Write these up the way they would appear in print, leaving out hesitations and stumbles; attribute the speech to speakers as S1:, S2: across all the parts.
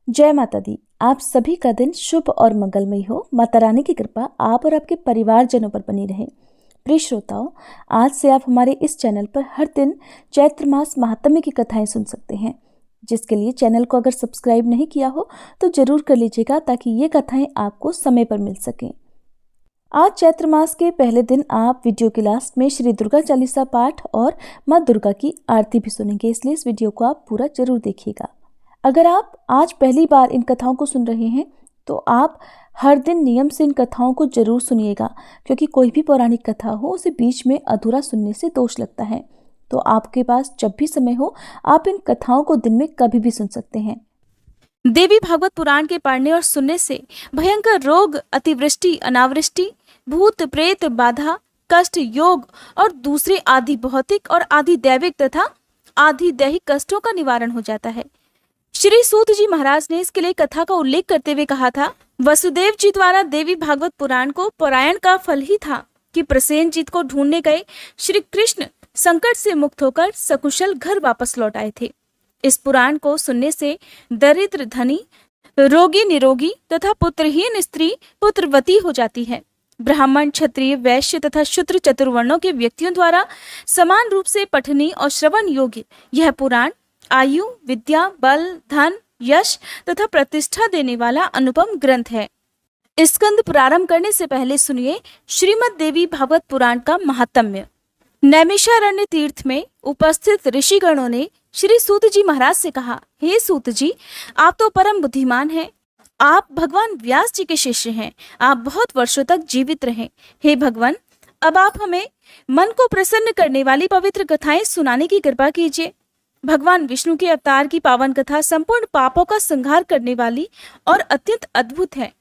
S1: जय माता दी। आप सभी का दिन शुभ और मंगलमय हो। माता रानी की कृपा आप और आपके परिवारजनों पर बनी रहे। प्रिय श्रोताओं, आज से आप हमारे इस चैनल पर हर दिन चैत्र मास महात्म्य की कथाएं सुन सकते हैं, जिसके लिए चैनल को अगर सब्सक्राइब नहीं किया हो तो जरूर कर लीजिएगा, ताकि ये कथाएं आपको समय पर मिल सकें। आज चैत्र मास के पहले दिन आप वीडियो के लास्ट में श्री दुर्गा चालीसा पाठ और माँ दुर्गा की आरती भी सुनेंगे, इसलिए इस वीडियो को आप पूरा जरूर देखिएगा। अगर आप आज पहली बार इन कथाओं को सुन रहे हैं तो आप हर दिन नियम से इन कथाओं को जरूर सुनिएगा, क्योंकि कोई भी पौराणिक कथा हो उसे बीच में अधूरा सुनने से दोष लगता है। तो आपके पास जब भी समय हो आप इन कथाओं को दिन में कभी भी सुन सकते हैं।
S2: देवी भागवत पुराण के पढ़ने और सुनने से भयंकर रोग, अतिवृष्टि, अनावृष्टि, भूत प्रेत बाधा, कष्ट, योग और दूसरे आदि भौतिक और आदि दैविक तथा आदि दैहिक कष्टों का निवारण हो जाता है। श्री सूत जी महाराज ने इसके लिए कथा का उल्लेख करते हुए कहा था, वसुदेव जी द्वारा देवी भागवत पुराण को पारायण का फल ही था कि प्रसेनजीत को ढूंढने गए श्री कृष्ण संकट से मुक्त होकर सकुशल घर वापस लौट आए थे। इस पुराण को सुनने से दरिद्र धनी, रोगी निरोगी तथा पुत्रहीन स्त्री पुत्रवती हो जाती है। ब्राह्मण, क्षत्रिय, वैश्य तथा शूद्र चतुर्वर्णों के व्यक्तियों द्वारा समान रूप से पठनीय और श्रवण योग्य यह पुराण आयु, विद्या, बल, धन, यश तथा प्रतिष्ठा देने वाला अनुपम ग्रंथ है। स्कंद प्रारंभ करने से पहले सुनिए श्रीमद् देवी भागवत पुराण का महात्म्य। नैमिषारण्य तीर्थ में उपस्थित ऋषिगणों ने श्री सूत जी महाराज से कहा, हे सूत जी, आप तो परम बुद्धिमान हैं। आप भगवान व्यास जी के शिष्य हैं। आप बहुत वर्षों तक जीवित रहें। हे भगवान, अब आप हमें मन को प्रसन्न करने वाली पवित्र कथाएं सुनाने की कृपा कीजिए। भगवान विष्णु के अवतार की पावन कथा संपूर्ण पापों का संहार करने वाली और अत्यंत अद्भुत है।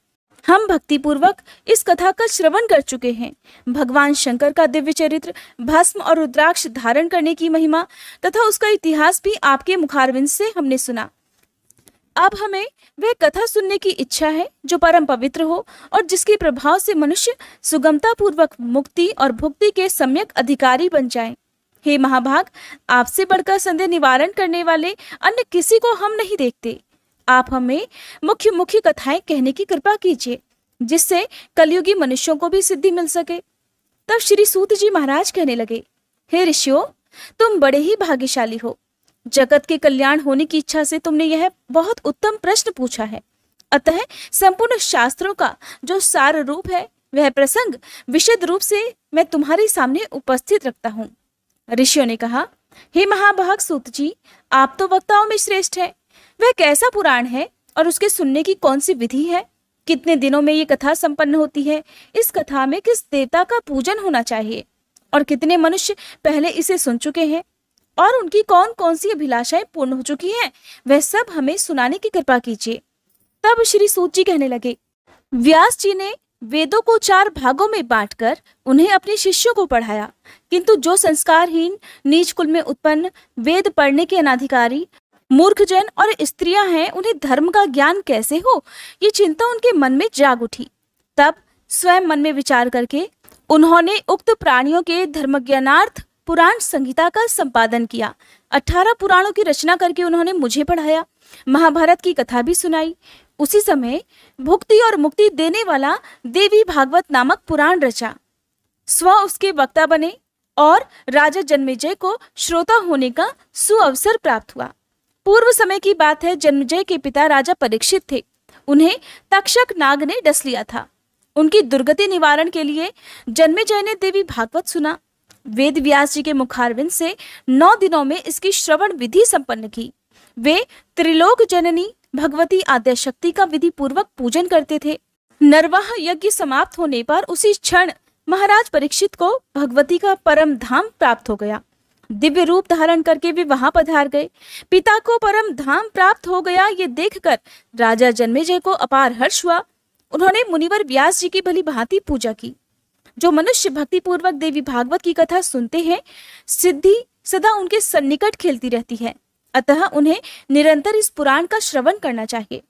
S2: हम भक्ति पूर्वक इस कथा का श्रवण कर चुके हैं। भगवान शंकर का दिव्य चरित्र, भस्म और रुद्राक्ष धारण करने की महिमा तथा उसका इतिहास भी आपके मुखारविंद से हमने सुना। अब हमें वह कथा सुनने की इच्छा है जो परम पवित्र हो और जिसके प्रभाव से मनुष्य सुगमता पूर्वक मुक्ति और भुक्ति के सम्यक अधिकारी बन जाए। हे महाभाग, आपसे बढ़कर संदेह निवारण करने वाले अन्य किसी को हम नहीं देखते। आप हमें मुख्य मुख्य कथाएं कहने की कृपा कीजिए, जिससे कलयुगी मनुष्यों को भी सिद्धि मिल सके। तब श्री सूत जी महाराज कहने लगे, हे ऋषियों, तुम बड़े ही भाग्यशाली हो। जगत के कल्याण होने की इच्छा से तुमने यह बहुत उत्तम प्रश्न पूछा है। अतः संपूर्ण शास्त्रों का जो सार रूप है वह प्रसंग विशद रूप से मैं तुम्हारे सामने उपस्थित रखता हूँ। ऋषियों ने कहा, हे महाभाग सूत जी, आप तो वक्ताओं में श्रेष्ठ हैं। वह कैसा पुराण है और उसके सुनने की कौन सी विधि है? कितने दिनों में ये कथा संपन्न होती है? इस कथा में किस देवता का पूजन होना चाहिए और कितने मनुष्य पहले इसे सुन चुके हैं और उनकी कौन कौन सी अभिलाषाएं पूर्ण हो चुकी हैं? वह सब हमें सुनाने की कृपा कीजिए। तब श्री सूत जी कहने लगे, व्यास जी ने वेदों को 4 भागों में बांटकर उन्हें अपने शिष्यों को पढ़ाया, किंतु जो संस्कारहीन, नीच कुल में उत्पन्न, वेद पढ़ने के अनाधिकारी, मूर्खजन और स्त्रियां हैं, उन्हें धर्म का ज्ञान कैसे हो, ये चिंता उनके मन में जाग उठी। तब स्वयं मन में विचार करके उन्होंने उक्त प्राणियों के धर्मज्ञानार्थ पुराण संहिता का संपादन किया। 18 पुराणों की रचना करके उन्होंने मुझे पढ़ाया। महाभारत की कथा भी सुनाई। उसी समय भुक्ति और मुक्ति देने वाला देवी भागवत नामक पुराण रचा। स्व उसके वक्ता बने और राजा जन्मेजय को श्रोता होने का सुअवसर प्राप्त हुआ। पूर्व समय की बात है। जन्मेजय के पिता राजा परीक्षित थे। उन्हें तक्षक नाग ने डस लिया था। उनकी दुर्गति निवारण के लिए जन्मेजय ने देवी भागवत सुना। वेद व्यास जी के मुखारविंद से 9 दिनों में इसकी श्रवण विधि संपन्न की। वे त्रिलोक जननी भगवती आद्य शक्ति का विधि पूर्वक पूजन करते थे। नरवाह यज्ञ समाप्त होने पर उसी क्षण महाराज परीक्षित को भगवती का परम धाम प्राप्त हो गया। दिव्य रूप धारण करके वे वहां पधार गए। पिता को परम धाम प्राप्त हो गया, ये देखकर राजा जन्मेजय को अपार हर्ष हुआ। उन्होंने मुनिवर व्यास जी की भली भांति पूजा की। जो मनुष्य भक्ति पूर्वक देवी भागवत की कथा सुनते हैं, सिद्धि सदा उनके सन्निकट खेलती रहती है। अतः उन्हें निरंतर इस पुराण का श्रवण करना चाहिए।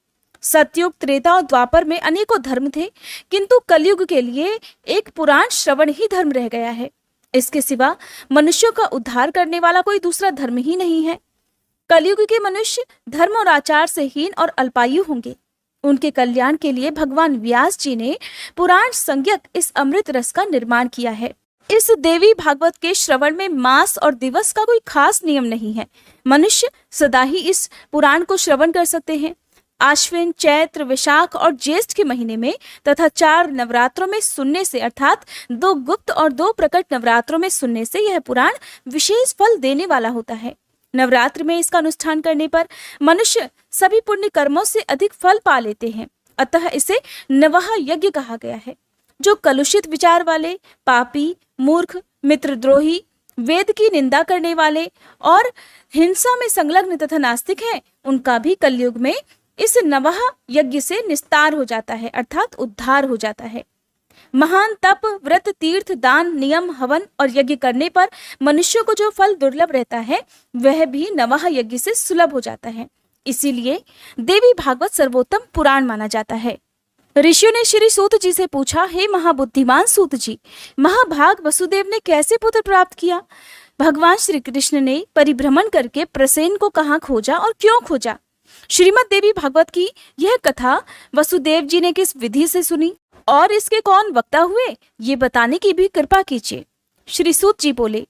S2: सतयुग, त्रेता और द्वापर में अनेकों धर्म थे, किंतु कलयुग के लिए एक पुराण श्रवण ही धर्म रह गया है। इसके सिवा मनुष्यों का उद्धार करने वाला कोई दूसरा धर्म ही नहीं है। कलयुग के मनुष्य धर्म और आचार से हीन और अल्पायु होंगे। उनके कल्याण के लिए भगवान व्यास जी ने पुराण संज्ञक इस अमृत रस का निर्माण किया है। इस देवी भागवत के श्रवण में मास और दिवस का कोई खास नियम नहीं है। मनुष्य सदा ही इस पुराण को श्रवण कर सकते हैं। आश्विन, चैत्र, वैशाख और ज्येष्ठ के महीने में तथा 4 नवरात्रों में सुनने से, अर्थात 2 गुप्त और 2 प्रकट नवरात्रों में सुनने से यह पुराण विशेष फल देने वाला होता है। नवरात्र में इसका अनुष्ठान करने पर मनुष्य सभी पुण्य कर्मों से अधिक फल पा लेते हैं। अतः इसे नवह यज्ञ कहा गया है। जो कलुषित विचार वाले, पापी, मूर्ख, मित्रद्रोही, वेद की निंदा करने वाले और हिंसा में संलग्न तथा नास्तिक हैं, उनका भी कलयुग में इस नवह यज्ञ से निस्तार हो जाता है, अर्थात उद्धार हो जाता है। महान तप, व्रत, तीर्थ, दान, नियम, हवन और यज्ञ करने पर मनुष्यों को जो फल दुर्लभ रहता है वह भी नवह यज्ञ से सुलभ हो जाता है। इसीलिए देवी भागवत सर्वोत्तम पुराण माना जाता है। ऋषियों ने श्री सूत जी से पूछा, हे महाबुद्धिमान सूत जी, महाभाग वसुदेव ने कैसे पुत्र प्राप्त किया? भगवान श्री कृष्ण ने परिभ्रमण करके प्रसेन को कहाँ खोजा और क्यों खोजा? श्रीमद् देवी भागवत की यह कथा वसुदेव जी ने किस विधि से सुनी और इसके कौन वक्ता हुए, ये बताने की भी कृपा कीजिए। श्री सूत जी बोले,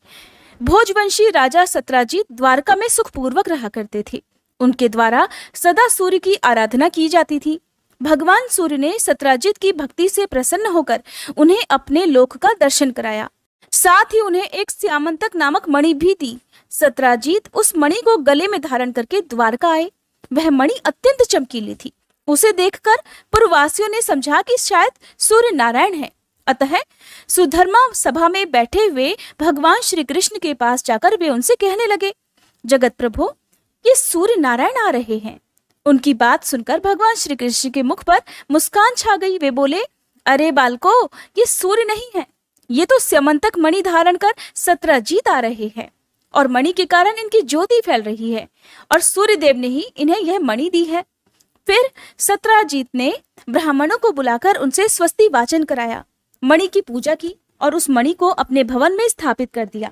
S2: भोजवंशी राजा सत्राजीत द्वारका में सुखपूर्वक रहा करते थे। उनके द्वारा सदा सूर्य की आराधना की जाती थी। भगवान सूर्य ने सत्राजीत की भक्ति से प्रसन्न होकर उन्हें अपने लोक का दर्शन कराया। साथ ही उन्हें एक स्यामंतक नामक मणि भी दी। सत्राजीत उस मणि को गले में धारण करके द्वारका आए। वह मणि अत्यंत चमकीली थी। उसे देखकर पुरवासियों ने समझा कि शायद सूर्य नारायण है। अतः सुधर्मा सभा में बैठे हुए भगवान श्री कृष्ण के पास जाकर वे उनसे कहने लगे, जगत प्रभु, ये सूर्य नारायण आ रहे हैं। उनकी बात सुनकर भगवान श्री कृष्ण के मुख पर मुस्कान छा गई। वे बोले, अरे बालको, ये सूर्य नहीं है, ये तो स्यमंतक मणि धारण कर सत्राजीत आ रहे हैं और मणि के कारण इनकी ज्योति फैल रही है और सूर्य देव ने ही इन्हें यह मणि दी है। फिर सत्राजीत ने ब्राह्मणों को बुलाकर उनसे स्वस्ति वाचन कराया, मणि की पूजा की और उस मणि को अपने भवन में स्थापित कर दिया।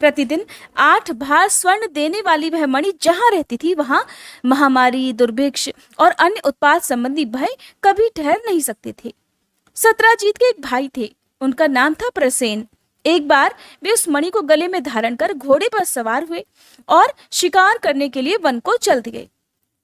S2: प्रतिदिन 8 भार स्वर्ण देने वाली वह मणि जहां रहती थी, वहां महामारी, दुर्भिक्ष और अन्य उत्पाद संबंधी भय कभी ठहर नहीं सकते थे। सत्राजीत के एक भाई थे, उनका नाम था प्रसेन। एक बार वे उस मणि को गले में धारण कर घोड़े पर सवार हुए और शिकार करने के लिए वन को चल दिए।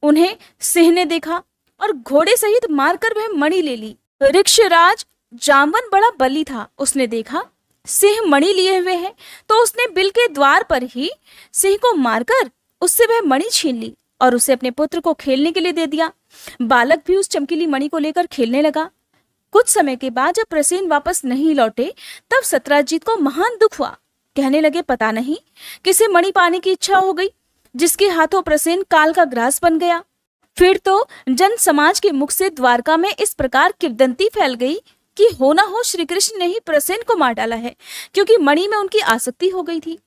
S2: उन्हें सिंह ने देखा और घोड़े सहित मारकर वह मणि ले ली। ऋक्षराज जामवन बड़ा बली था। उसने देखा सिंह मणि लिए हुए है, तो उसने बिल के द्वार पर ही सिंह को मारकर उससे वह मणि छीन ली और उसे अपने पुत्र को खेलने के लिए दे दिया। बालक भी उस चमकीली मणि को लेकर खेलने लगा। कुछ समय के बाद जब प्रसेन वापस नहीं लौटे, तब सत्राजीत को महान दुख हुआ। कहने लगे, पता नहीं किसे मणि पाने की इच्छा हो गई, जिसके हाथों प्रसेन काल का ग्रास बन गया। फिर तो जन समाज के मुख से द्वारका में इस प्रकार किंवदंती फैल गई कि हो ना हो श्री कृष्ण ने ही प्रसेन को मार डाला है, क्योंकि मणि में उनकी आसक्ति हो गई थी।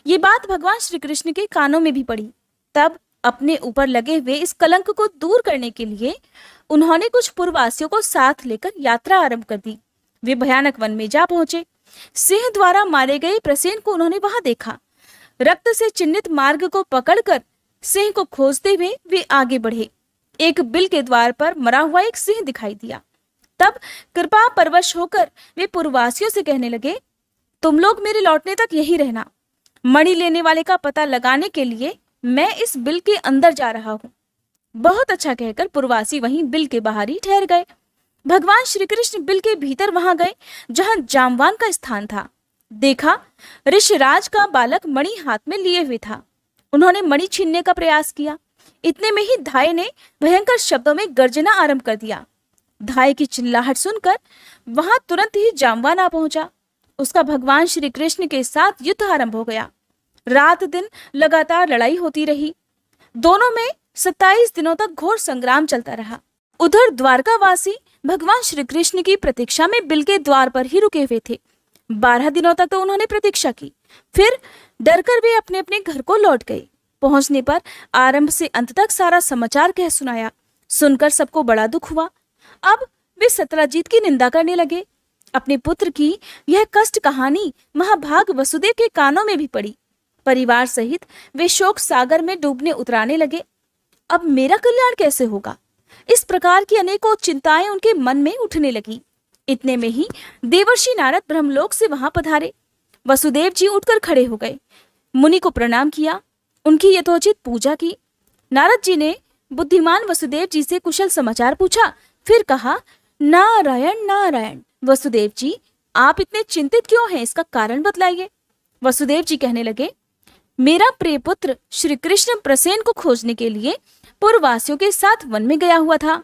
S2: ये बात भगवान श्री कृष्ण के कानों में भी पड़ी। तब अपने ऊपर लगे हुए इस कलंक को दूर करने के लिए उन्होंने कुछ पुरवासियों को साथ लेकर यात्रा आरंभ कर दी। वे भयानक वन में जा पहुंचे। सिंह द्वारा मारे गए प्रसेन को उन्होंने वहां देखा। रक्त से चिन्हित मार्ग को पकड़कर सिंह को खोजते हुए वे आगे बढ़े। एक बिल के द्वार पर मरा हुआ एक सिंह दिखाई दिया। तब कृपा परवश होकर वे पुरवासियों से कहने लगे, तुम लोग मेरे लौटने तक यही रहना। मणि लेने वाले का पता लगाने के लिए मैं इस बिल के अंदर जा रहा हूँ। बहुत अच्छा कहकर पुरवासी वहीं बिल के बाहर ही ठहर गए। भगवान श्री कृष्ण बिल के भीतर वहां गए जहां जामवान का स्थान था। देखा ऋषराज का बालक मणि हाथ में लिए हुए था। उन्होंने मणि छीनने का प्रयास किया। इतने में ही धाय ने भयंकर शब्दों में गर्जना आरंभ कर दिया। धाय की चिल्लाहट सुनकर वहां तुरंत ही जामवान आ पहुंचा। उसका भगवान श्री कृष्ण के साथ युद्ध आरंभ हो गया। रात दिन लगातार लड़ाई होती रही। दोनों में 27 दिनों तक घोर संग्राम चलता रहा। उधर द्वारकावासी भगवान श्री कृष्ण की प्रतीक्षा में बिल के द्वार पर ही रुके हुए थे। 12 दिनों तक तो उन्होंने प्रतीक्षा की। फिर डरकर वे अपने अपने घर को लौट गए। पहुंचने पर आरंभ से अंत तक सारा समाचार कह सुनाया। सुनकर सबको बड़ा दुख हुआ। अब वे सत्राजीत की निंदा करने लगे। अपने पुत्र की यह कष्ट कहानी महाभाग वसुदेव के कानों में भी पड़ी। परिवार सहित वे शोक सागर में डूबने उतराने लगे। अब मेरा कल्याण कैसे होगा? इस प्रकार की अनेकों चिंताएं उनके मन में उठने लगी। इतने में ही देवर्षि नारद ब्रह्मलोक से वहां पधारे। वसुदेव जी उठकर खड़े हो गए, मुनि को प्रणाम किया, उनकी यथोचित पूजा की। नारद जी ने बुद्धिमान वसुदेव जी से कुशल समाचार पूछा, फिर कहा, नारायण नारायण। वसुदेव जी, आप इतने चिंतित क्यों हैं? इसका कारण बतलाइए। वसुदेव जी कहने लगे, मेरा प्रिय पुत्र श्री कृष्ण प्रसेन को खोजने के लिए पूर्ववासियों के साथ वन में गया हुआ था।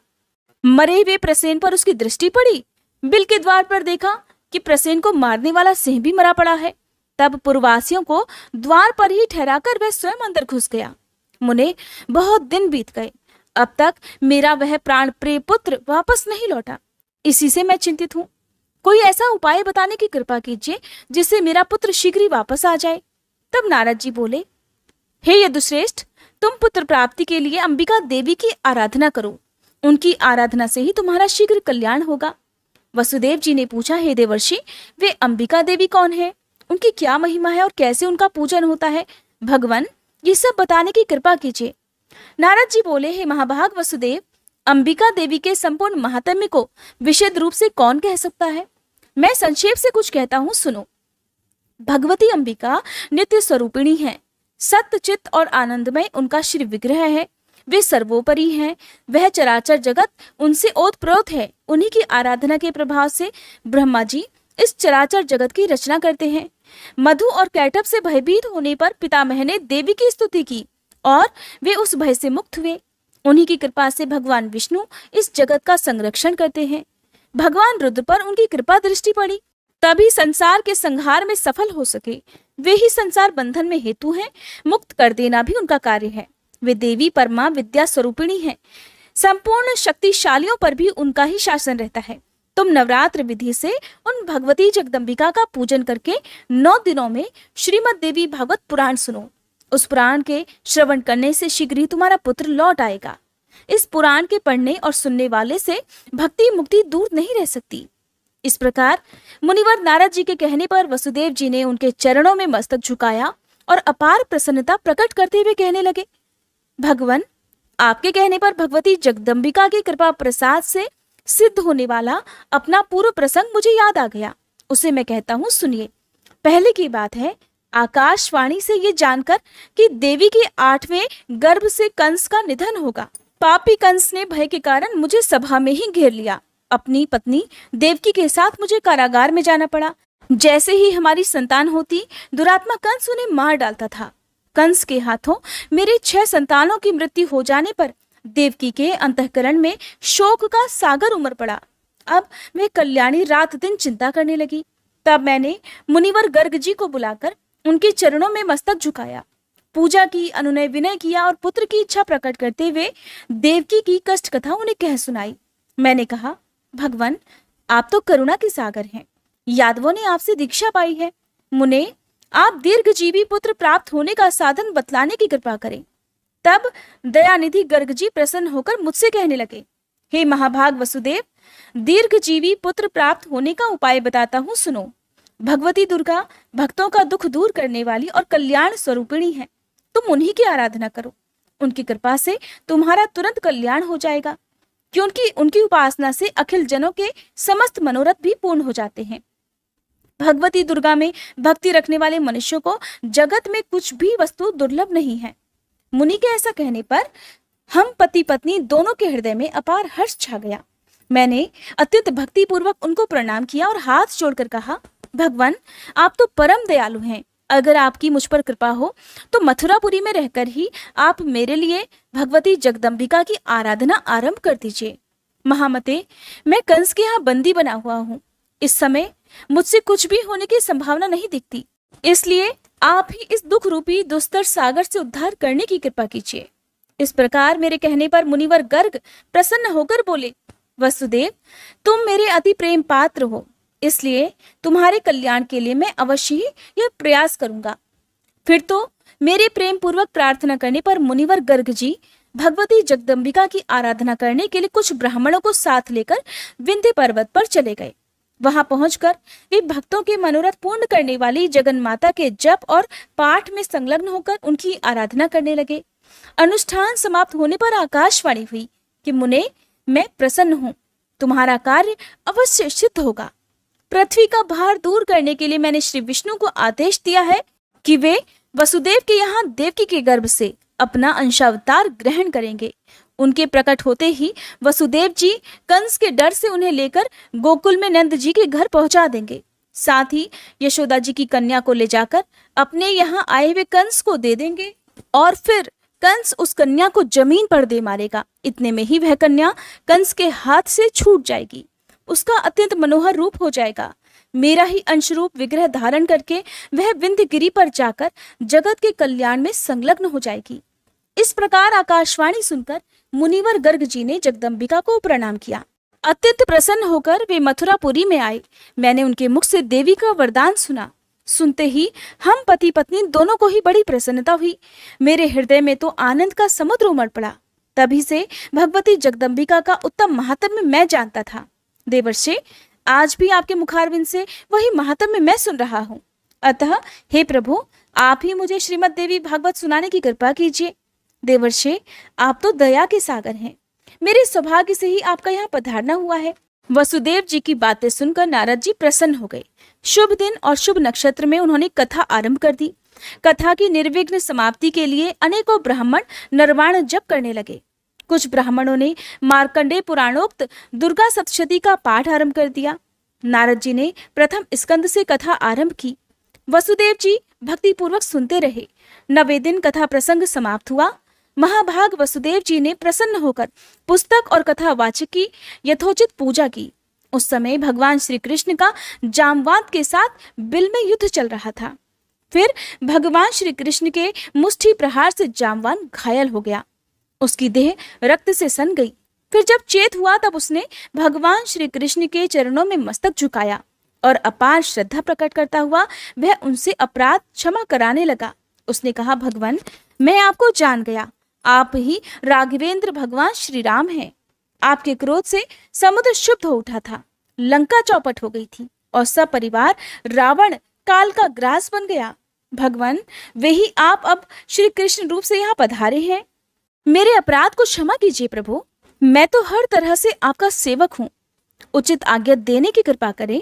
S2: मरे हुए प्रसेन पर उसकी दृष्टि पड़ी। बिल के द्वार पर देखा कि प्रसेन को मारने वाला सिंह भी मरा पड़ा है। तब पूर्ववासियों को द्वार पर ही ठहराकर वह स्वयं अंदर घुस गया। मुने, बहुत दिन बीत गए, अब तक मेरा वह प्राण प्रिय पुत्र वापस नहीं लौटा। इसी से मैं चिंतित हूँ। कोई ऐसा उपाय बताने की कृपा कीजिए जिससे मेरा पुत्र शीघ्र ही वापस आ जाए। तब नारद जी बोले, हे यदुश्रेष्ठ, तुम पुत्र प्राप्ति के लिए अंबिका देवी की आराधना करो। उनकी आराधना से ही तुम्हारा शीघ्र कल्याण होगा। वसुदेव जी ने पूछा, हे देवर्षि, वे अंबिका देवी कौन है? उनकी क्या महिमा है और कैसे उनका पूजन होता है? भगवान, ये सब बताने की कृपा कीजिए। नारद जी बोले, हे महाभाग वसुदेव, अंबिका देवी के संपूर्ण महात्म्य को विशद रूप से कौन कह सकता है? मैं संक्षेप से कुछ कहता हूँ, सुनो। भगवती अंबिका नित्य स्वरूपिणी है, सत्य चित्त और आनंदमय उनका श्री विग्रह है। वे सर्वोपरि हैं। वह चराचर जगत उनसे ओतप्रोत है। उन्हीं की आराधना के प्रभाव से ब्रह्मा जी इस चराचर जगत की रचना करते हैं। मधु और कैटभ से भयभीत होने पर पितामह ने देवी की स्तुति की और वे उस भय से मुक्त हुए। उन्हीं की कृपा से भगवान विष्णु इस जगत का संरक्षण करते हैं। भगवान रुद्र पर उनकी कृपा दृष्टि पड़ी, तभी संसार के संहार में सफल हो सके। वे ही संसार बंधन में हेतु हैं, मुक्त कर देना भी उनका कार्य है। वे देवी परमा विद्या स्वरूपिणी हैं। संपूर्ण शक्तिशालियों पर भी उनका ही शासन रहता है। तुम नवरात्र विधि से उन भगवती जगदम्बिका का पूजन करके 9 दिनों में श्रीमद् देवी भागवत पुराण सुनो। उस पुराण के श्रवण करने से शीघ्र ही तुम्हारा पुत्र लौट आएगा। इस पुराण के पढ़ने और सुनने वाले से भक्ति मुक्ति दूर नहीं रह सकती। इस प्रकार मुनिवर नारद जी के कहने पर वसुदेव जी ने उनके चरणों में मस्तक झुकाया और अपार प्रसन्नता प्रकट करते हुए कहने लगे, भगवान, आपके कहने पर भगवती जगदम्बिका की कृपा प्रसाद से सिद्ध होने वाला अपना पूर्व प्रसंग मुझे याद आ गया। उसे मैं कहता हूँ, सुनिए। पहले की बात है, आकाशवाणी से ये जानकर कि देवी के 8वें गर्भ से कंस का निधन होगा, पापी कंस ने भय के कारण मुझे सभा में ही घेर लिया। अपनी पत्नी देवकी के साथ मुझे कारागार में जाना पड़ा। जैसे ही हमारी संतान होती, दुरात्मा कंस उन्हें मार डालता था। कंस के हाथों मेरे 6 संतानों की मृत्यु हो जाने पर देवकी के अंतःकरण में शोक का सागर उमड़ पड़ा। अब वह कल्याणी रात दिन चिंता करने लगी। तब मैंने मुनिवर गर्ग जी को बुलाकर उनके चरणों में मस्तक झुकाया, पूजा की, अनुनय विनय किया और पुत्र की इच्छा प्रकट करते हुए देवकी की कष्ट कथा उन्हें कह सुनाई। मैंने कहा, भगवान, आप तो करुणा के सागर हैं। यादवों ने आपसे दीक्षा पाई है। मुने, आप दीर्घजीवी पुत्र प्राप्त होने का साधन बतलाने की कृपा करें। तब दयानिधि गर्ग जी प्रसन्न होकर मुझसे कहने लगे, हे महाभाग वसुदेव, दीर्घजीवी पुत्र प्राप्त होने का उपाय बताता हूँ, सुनो। भगवती दुर्गा भक्तों का दुख दूर करने वाली और कल्याण स्वरूपिणी है। तुम उन्हीं की आराधना करो। उनकी कृपा से तुम्हारा तुरंत कल्याण हो जाएगा, क्योंकि उनकी उपासना से अखिल जनों के समस्त मनोरथ भी पूर्ण हो जाते हैं। भगवती दुर्गा में भक्ति रखने वाले मनुष्यों को जगत में कुछ भी वस्तु दुर्लभ नहीं है। मुनि के ऐसा कहने पर हम पति पत्नी दोनों के हृदय में अपार हर्ष छा गया। मैंने अत्यंत भक्ति पूर्वक उनको प्रणाम किया और हाथ जोड़कर कहा, भगवान, आप तो परम दयालु हैं। अगर आपकी मुझ पर कृपा हो तो मथुरापुरी में रहकर ही आप मेरे लिए भगवती जगदम्बिका की आराधना आरंभ कर दीजिए। महामते, मैं कंस के यहाँ बंदी बना हुआ हूँ। इस समय मुझसे कुछ भी होने की संभावना नहीं दिखती, इसलिए आप ही इस दुख रूपी दुस्तर सागर से उद्धार करने की कृपा कीजिए। इस प्रकार मेरे कहने पर मुनिवर गर्ग प्रसन्न होकर बोले, वसुदेव, तुम मेरे अति प्रेम पात्र हो, इसलिए तुम्हारे कल्याण के लिए मैं अवश्य ही यह प्रयास करूंगा। फिर तो मेरे प्रेम पूर्वक प्रार्थना करने पर मुनिवर गर्ग जी भगवती जगदम्बिका की आराधना करने के लिए कुछ ब्राह्मणों को साथ लेकर विंध्य पर्वत पर चले गए। वहां पहुंचकर वे भक्तों के मनोरथ पूर्ण करने वाली जगन माता के जप और पाठ में संलग्न होकर उनकी आराधना करने लगे। अनुष्ठान समाप्त होने पर आकाशवाणी हुई कि मुने, मैं प्रसन्न हूँ, तुम्हारा कार्य अवश्य सिद्ध होगा। पृथ्वी का भार दूर करने के लिए मैंने श्री विष्णु को आदेश दिया है कि वे वसुदेव के यहाँ देवकी के गर्भ से अपना अंशावतार ग्रहण करेंगे। उनके प्रकट होते ही वसुदेव जी कंस के डर से उन्हें लेकर गोकुल में नंद जी के घर पहुंचा देंगे। साथ ही यशोदा जी की कन्या को ले जाकर अपने यहाँ आए हुए कंस को दे देंगे और फिर कंस उस कन्या को जमीन पर दे मारेगा। इतने में ही वह कन्या कंस के हाथ से छूट जाएगी। उसका अत्यंत मनोहर रूप हो जाएगा। मेरा ही अंशरूप विग्रह धारण करके वह विंध्यगिरि पर जाकर जगत के कल्याण में संलग्न हो जाएगी। इस प्रकार आकाशवाणी सुनकर मुनिवर गर्ग जी ने जगदम्बिका को प्रणाम किया। अत्यंत प्रसन्न होकर वे मथुरापुरी में आए। मैंने उनके मुख से देवी का वरदान सुना। सुनते ही हम पति पत्नी दोनों को ही बड़ी प्रसन्नता हुई। मेरे हृदय में तो आनंद का समुद्र उमड़ पड़ा। तभी से भगवती जगदम्बिका का उत्तम महात्म्य मैं जानता था। देवर्षि, आज भी आपके मुखारविंद से वही महात्म्य मैं सुन रहा हूँ। अतः हे प्रभु, आप ही मुझे श्रीमद् देवी भागवत सुनाने की कृपा कीजिए। देवर्षि, आप तो दया के सागर हैं। मेरे सौभाग्य से ही आपका यहाँ पधारना हुआ है। वसुदेव जी की बातें सुनकर नारद जी प्रसन्न हो गए। शुभ दिन और शुभ नक्षत्र में उन्होंने कथा आरंभ कर दी। कथा की निर्विघ्न समाप्ति के लिए अनेकों ब्राह्मण नरवाण जप करने लगे। कुछ ब्राह्मणों ने मार्कंडेय पुराणोक्त दुर्गा सप्तशती का पाठ आरंभ कर दिया। नारद जी ने प्रथम स्कंद से कथा आरंभ की। वसुदेव जी भक्ति पूर्वक सुनते रहे। 9वें दिन कथा प्रसंग समाप्त हुआ। महाभाग वसुदेव जी ने प्रसन्न होकर पुस्तक और कथा वाचक की यथोचित पूजा की। उस समय भगवान श्री कृष्ण का जामवंत के साथ बिल में युद्ध चल रहा था। फिर भगवान श्री कृष्ण के मुष्टि प्रहार से जामवंत घायल हो गया। उसकी देह रक्त से सन गई। फिर जब चेत हुआ तब उसने भगवान श्री कृष्ण के चरणों में मस्तक झुकाया और अपार श्रद्धा प्रकट करता हुआ वह उनसे अपराध क्षमा कराने लगा। उसने कहा, भगवान, मैं आपको जान गया। आप ही राघवेंद्र भगवान श्री राम हैं। आपके क्रोध से समुद्र शुद्ध हो उठा था, लंका चौपट हो गई थी और सब परिवार रावण काल का ग्रास बन गया। भगवान, वे ही आप अब श्री कृष्ण रूप से यहाँ पधारे हैं। मेरे अपराध को क्षमा कीजिए प्रभु। मैं तो हर तरह से आपका सेवक हूँ। उचित आज्ञा देने की कृपा करें।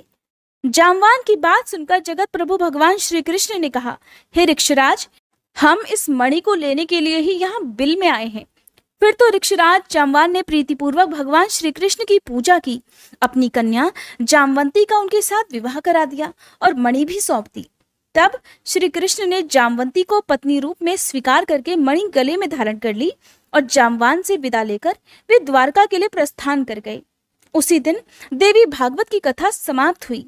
S2: जामवान की बात सुनकर जगत प्रभु भगवान श्री कृष्ण ने कहा, हे ऋक्षराज, हम इस मणि को लेने के लिए ही यहाँ बिल में आए हैं। फिर तो ऋक्षराज जामवान ने प्रीतिपूर्वक भगवान श्री कृष्ण की पूजा की। अपनी कन्या जामवंती का उनके साथ विवाह करा दिया और मणि भी सौंप दी। तब श्री कृष्ण ने जामवंती को पत्नी रूप में स्वीकार करके मणि गले में धारण कर ली और जामवान से विदा लेकर वे द्वारका के लिए प्रस्थान कर गए। उसी दिन देवी भागवत की कथा समाप्त हुई।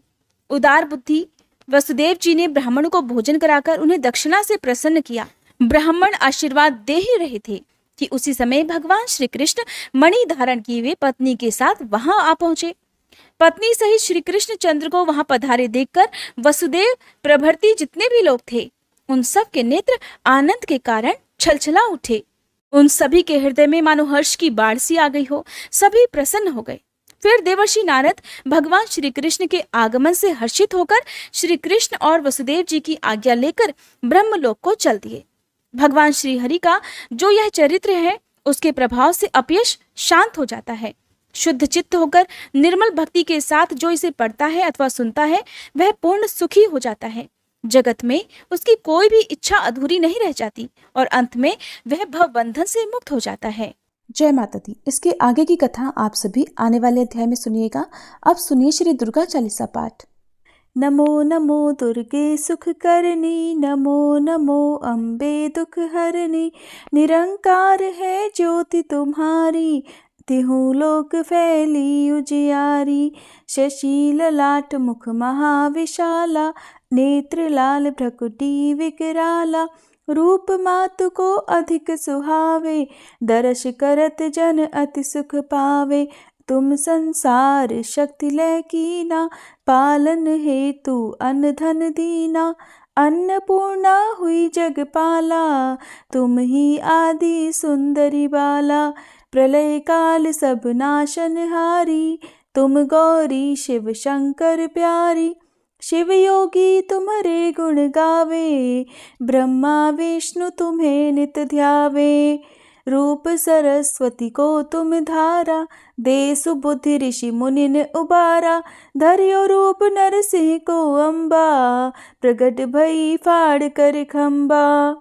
S2: उदार बुद्धि वसुदेव जी ने ब्राह्मणों को भोजन कराकर उन्हें दक्षिणा से प्रसन्न किया। ब्राह्मण आशीर्वाद दे ही रहे थे कि उसी समय भगवान श्री कृष्ण मणि धारण किए हुए पत्नी के साथ वहां आ पहुंचे। पत्नी सहित श्री कृष्ण चंद्र को वहां पधारे देखकर वसुदेव प्रभृति जितने भी लोग थे, उन सब के नेत्र आनंद के कारण छलछला उठे। उन सभी के हृदय में मानो हर्ष की बाढ़ सी आ गई हो। सभी प्रसन्न हो गए। फिर देवर्षि नारद भगवान श्री कृष्ण के आगमन से हर्षित होकर श्री कृष्ण और वसुदेव जी की आज्ञा लेकर ब्रह्मलोक को चल दिए। भगवान श्री हरि का जो यह चरित्र है, उसके प्रभाव से अपयश शांत हो जाता है। शुद्ध चित्त होकर निर्मल भक्ति के साथ जो इसे पढ़ता है अथवा सुनता है, वह पूर्ण सुखी हो जाता है। जगत में उसकी कोई भी इच्छा अधूरी नहीं रह जाती और अंत में वह भवबंधन से मुक्त हो जाता है।
S1: जय माता दी। इसके आगे की कथा आप सभी आने वाले अध्याय में सुनिएगा। अब सुनिए श्री दुर्गा चालीसा पाठ। नमो नमो दुर्गे सुख करनी, नमो नमो अम्बे दुख हरनी। निरंकार है ज्योति तुम्हारी, तिहु लोक फैली उजियारी। शशि ललाट मुख महाविशाला, नेत्र लाल भ्रकुटी विकराला। रूप मातु को अधिक सुहावे, दर्श करत जन अति सुख पावे। तुम संसार शक्ति लय कीना, पालन हेतु अन्न धन दीना। अन्नपूर्णा हुई जगपाला, तुम ही आदि सुंदरी बाला। प्रलय काल सब नाशनहारी, तुम गौरी शिव शंकर प्यारी। शिव योगी तुम्हारे गुण गावे, ब्रह्मा विष्णु तुम्हें नित ध्यावे। रूप सरस्वती को तुम धारा, दे सुबुद्धि ऋषि मुनिन उबारा। धर्यो रूप नरसिंह को अम्बा, प्रगट भई फाड़ कर खम्बा।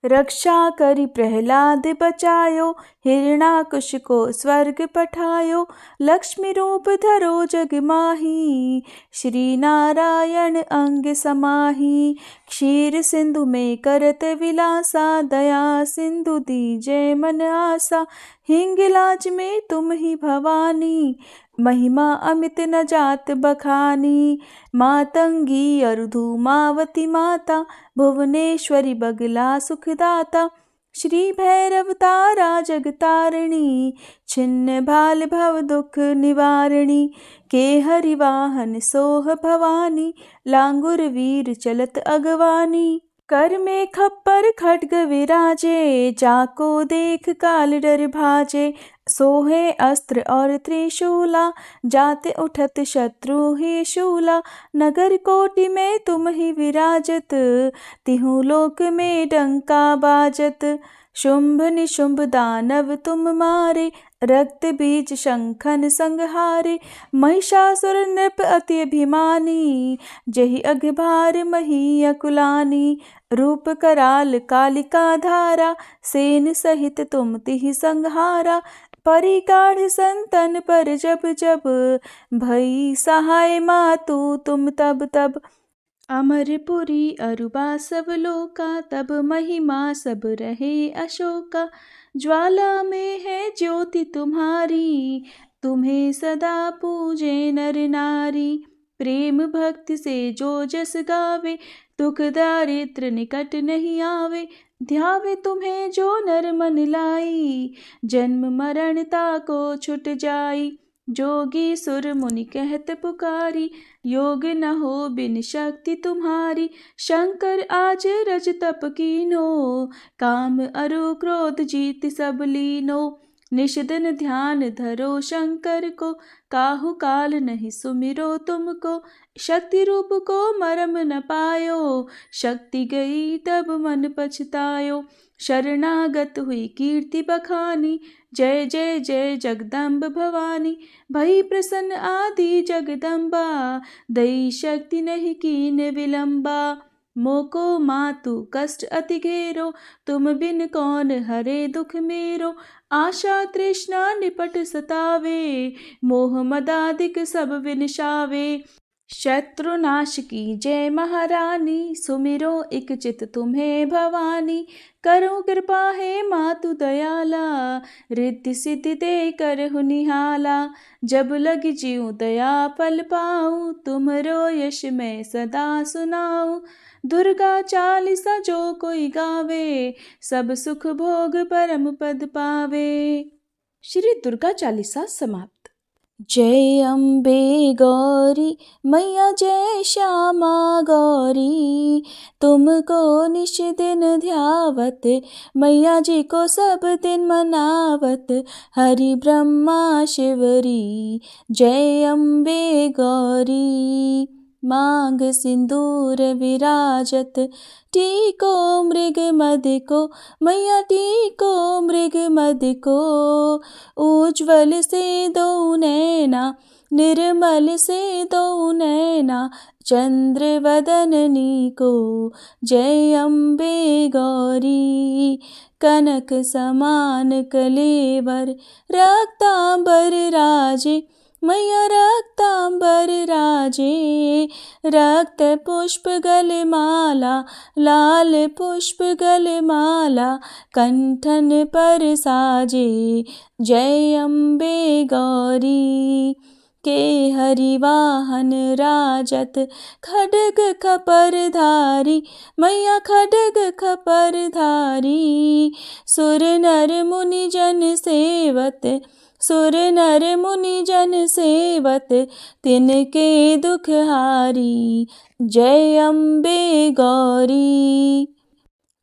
S1: रक्षा करी प्रहलाद बचायो, हिरणाकुश को स्वर्ग पठायो। लक्ष्मी रूप धरो जग माही, श्री नारायण अंग समाही। क्षीर सिंधु में करत विलासा, दया सिंधु दीजे मन आसा। हिंगलाज में तुम ही भवानी, महिमा अमित न जात बखानी। मातंगी और धूमावती माता, भुवनेश्वरी बगला सुखदाता। श्री भैरव तारा जगतारिणी, छिन्न भाल भव दुख निवारिणी। के हरिवाहन सोह भवानी, लांगुर वीर चलत अगवानी। कर में खप्पर खड्ग विराजे, जाको देख काल डर भाजे। सोहे अस्त्र और त्रिशूला, जाते उठत शत्रु ही शूला। नगर कोटि में तुम ही विराजत, तिहु लोक में डंका बाजत। शुंभ निशुंभ दानव तुम मारे, रक्त बीज शंखन संहारे। महिषासुर नृप अति अभिमानी, जहि अघभार मही अकुलानी। रूप कराल कालिका धारा, सेन सहित तुम तिहि संहारा। परिगाढ़ संतन पर जब जब, भई सहाय मातु तुम तब तब। अमरपुरी अरुबा सब लोका, तब महिमा सब रहे अशोका। ज्वाला में है ज्योति तुम्हारी, तुम्हें सदा पूजे नर नारी। प्रेम भक्ति से जो जस गावे, दुख दारिद्र निकट नहीं आवे। ध्यावे तुम्हें जो नर मन लाई, जन्म मरण ताको छुट जाई। जोगी सुर मुनि कहत पुकारी, योग न हो बिन शक्ति तुम्हारी। शंकर आज रज तप कीनो, काम अरु क्रोध जीत सब लीनो। निषिदन ध्यान धरो शंकर को, काहु काल नहीं सुमिरो तुमको। शक्ति रूप को मरम न पायो, शक्ति गई तब मन पछतायो। शरणागत हुई कीर्ति बखानी, जय जय जय जगदम्ब भवानी। भई प्रसन्न आदि जगदम्बा, दई शक्ति नहीं कीन विलंबा। मोको मातु कष्ट अति घेरो, तुम बिन कौन हरे दुख मेरो। आशा तृष्णा निपट सतावे, मोह मदादिक सब विनशावे। शत्रुनाश की जय महारानी, सुमिरो इक चित तुम्हें भवानी। करो कृपा है मातु दयाला, रिद्धि सिद्धि दे करहु निहाला। जब लग जीऊँ दया फल पाऊँ, तुमरो यश मैं सदा सुनाऊँ। दुर्गा चालीसा जो कोई गावे, सब सुख भोग परम पद पावे। श्री दुर्गा चालीसा समाप्त। जय अम्बे गौरी मैया, जय श्यामा गौरी। तुमको निश दिन ध्यावत, मैया जी को सब दिन मनावत। हरि ब्रह्मा शिवरी, जय अम्बे गौरी। मांग सिंदूर विराजत, टीको मृग मद को, मैया टीको मृग मद को। उज्ज्वल से दो नैना, निर्मल से दो नैना। चंद्र वदननी को, जय अम्बे गौरी। कनक समान कलेवर, रक्तांबर राजे, मैया रक्तांबर राजे। रक्त पुष्प गलमाला, लाल पुष्प गलमाला। कंठन पर साजे, जय अम्बे गौरी। के हरिवाहन राजत, खड्ग खपर धारी, मैया खड्ग खपर धारी। सुर नर मुनि जन सेवत, सुर नर मुनि जन सेवत। तिनके दुख हारी, जय अम्बे गौरी।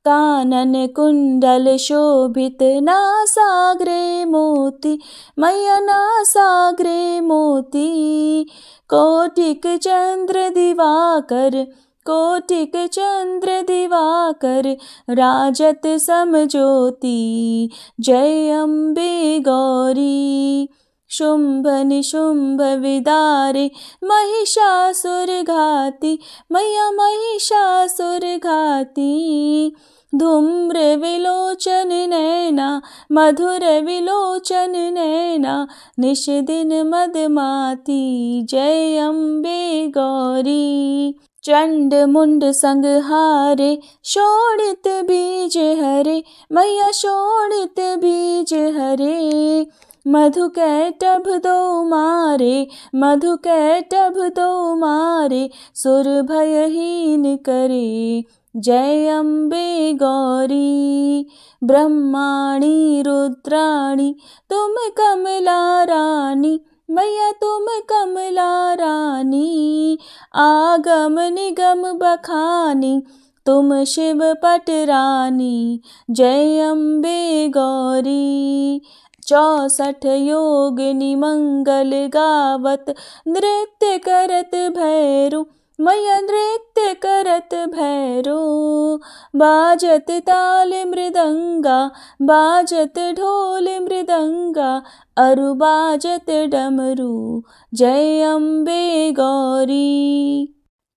S1: कानन कुंडल शोभित नासाग्रे मोती, मैया नासाग्रे मोती। कोटिक चंद्र दिवाकर, कोटिक चंद्र दिवाकर, राजत समज्योति। जय अम्बे गौरी। शुंभ निशुंभ विदारे, महिषासुर घाती, मैया महिषासुर घाती। धूम्र विलोचन नैना, मधुर विलोचन नैना, निश दिन मदमाती। जय अम्बे गौरी। चंड मुंड संहारे, शोणित बीज हरे, मैया शोणित बीज हरे। मधु कैटभ दो मारे, मधु कैटभ दो मारे, सुर भयहीन करे। जय अम्बे गौरी। ब्रह्माणी रुद्राणी, तुम कमला रानी, मैया तुम कमला रानी। आगम निगम बखानी, तुम शिव पट रानी। जय अम्बे गौरी। 64 योगिनी मंगल गावत, नृत्य करत भैरू, मैया नृत्य करत भैरू। बाजत ताल मृदंगा, बाजत ढोल मृदंगा, अरु बाजत डमरू। जय अम्बे गौरी।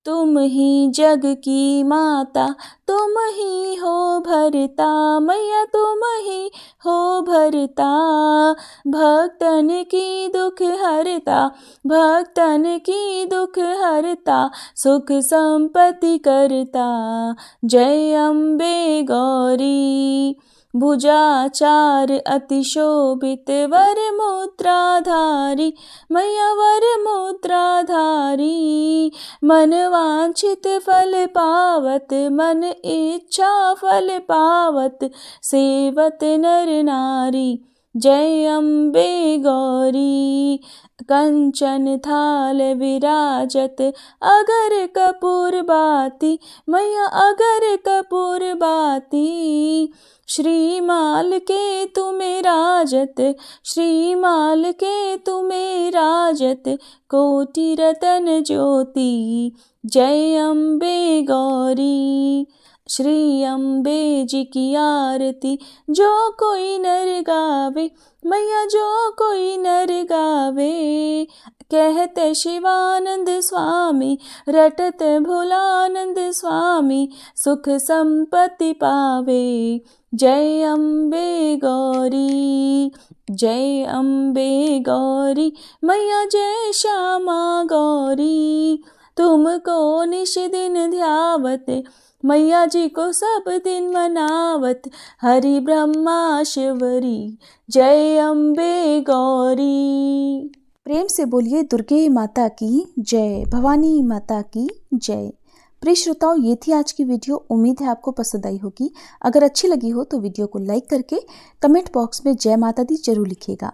S1: तुम ही जग की माता, तुम ही हो भरता, मैया तुम ही हो भरता। भक्तन की दुख हरता, भक्तन की दुख हरता, सुख संपत्ति करता। जय अम्बे गौरी। भुजाचार अति शोभित, वर मुद्राधारी, मैया वर मुद्राधारी। मन वांछित फल पावत, मन इच्छा फल पावत, सेवत नर नारी। जय अम्बे गौरी। कंचन थाल विराजत, अगर कपूर बाती, मैया अगर कपूर बाती। श्रीमाल के तुम्हें राजत, श्रीमाल के तुम्हें राजत, कोटि रतन ज्योति। जय अम्बे गौरी। श्री अम्बे जी की आरती जो कोई नर गावे, मैया जो कोई नर गावे। कहते शिवानंद स्वामी, रटत भोलानंद स्वामी, सुख संपत्ति पावे। जय अम्बे गौरी। जय अम्बे गौरी, मैया जय श्यामा गौरी। तुमको निश दिन ध्यावत, मैया जी को सब दिन मनावत, हरि ब्रह्मा शिवरी। जय अम्बे गौरी। प्रेम से बोलिए दुर्गे माता की जय, भवानी माता की जय। प्रिय श्रोताओं, ये थी आज की वीडियो। उम्मीद है आपको पसंद आई होगी। अगर अच्छी लगी हो तो वीडियो को लाइक करके कमेंट बॉक्स में जय माता दी जरूर लिखिएगा।